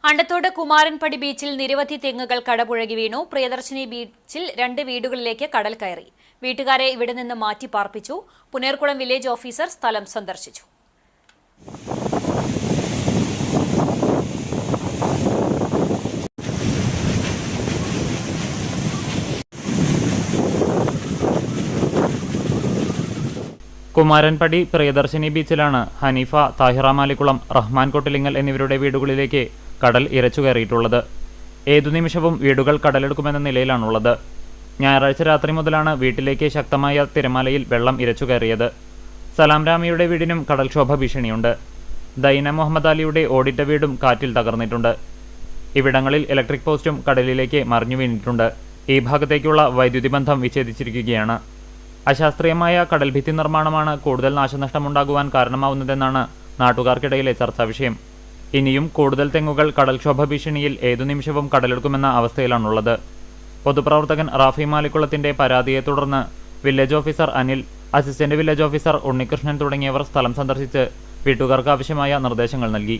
അണ്ടത്തോട് കുമാരൻപടി ബീച്ചിൽ നിരവധി തെങ്ങുകൾ കടപുഴകി വീണു. പ്രിയദർശിനി ബീച്ചിൽ 2 വീടുകളിലേക്ക് കടൽ കയറി. വീട്ടുകാരെ ഇവിടെ നിന്ന് മാറ്റി പാർപ്പിച്ചു. പുനേർകുളം വില്ലേജ് ഓഫീസർ സ്ഥലം സന്ദർശിച്ചു. കുമാരൻപടി പ്രിയദർശിനി ബീച്ചിലാണ് ഹനീഫ, താഹിറ മാലിക്കുളം, റഹ്മാൻ കൊട്ടിലിങ്ങൽ എന്നിവരുടെ വീടുകളിലേക്ക് കടൽ ഇരച്ചു കയറിയിട്ടുള്ളത്. ഏതു നിമിഷവും വീടുകൾ കടലെടുക്കുമെന്ന നിലയിലാണുള്ളത്. ഞായറാഴ്ച രാത്രി മുതലാണ് വീട്ടിലേക്ക് ശക്തമായ തിരമാലയിൽ വെള്ളം ഇരച്ചു കയറിയത്. സലാം രാമിയുടെ വീടിനും കടൽക്ഷോഭ ഭീഷണിയുണ്ട്. ദൈന മുഹമ്മദ് അലിയുടെ ഓടിട്ട വീടും കാറ്റിൽ തകർന്നിട്ടുണ്ട്. ഇവിടങ്ങളിൽ ഇലക്ട്രിക് പോസ്റ്റും കടലിലേക്ക് മറിഞ്ഞു വീണിട്ടുണ്ട്. ഈ ഭാഗത്തേക്കുള്ള വൈദ്യുതി ബന്ധം വിച്ഛേദിച്ചിരിക്കുകയാണ്. അശാസ്ത്രീയമായ കടൽഭിത്തി നിർമ്മാണമാണ് കൂടുതൽ നാശനഷ്ടമുണ്ടാകുവാൻ കാരണമാവുന്നതെന്നാണ് നാട്ടുകാർക്കിടയിലെ ചർച്ചാ വിഷയം. ഇനിയും കൂടുതൽ തെങ്ങുകൾ കടൽക്ഷോഭ ഭീഷണിയിൽ ഏതു നിമിഷവും കടലെടുക്കുമെന്ന അവസ്ഥയിലാണുള്ളത്. പൊതുപ്രവർത്തകൻ റാഫി മാലിക്കുളത്തിന്റെ പരാതിയെ തുടർന്ന് village officer Anil, assistant village officer Unnikrishnan തുടങ്ങിയവർ സ്ഥലം സന്ദർശിച്ച് വീട്ടുകാർക്ക് ആവശ്യമായ നിർദ്ദേശങ്ങൾ നൽകി.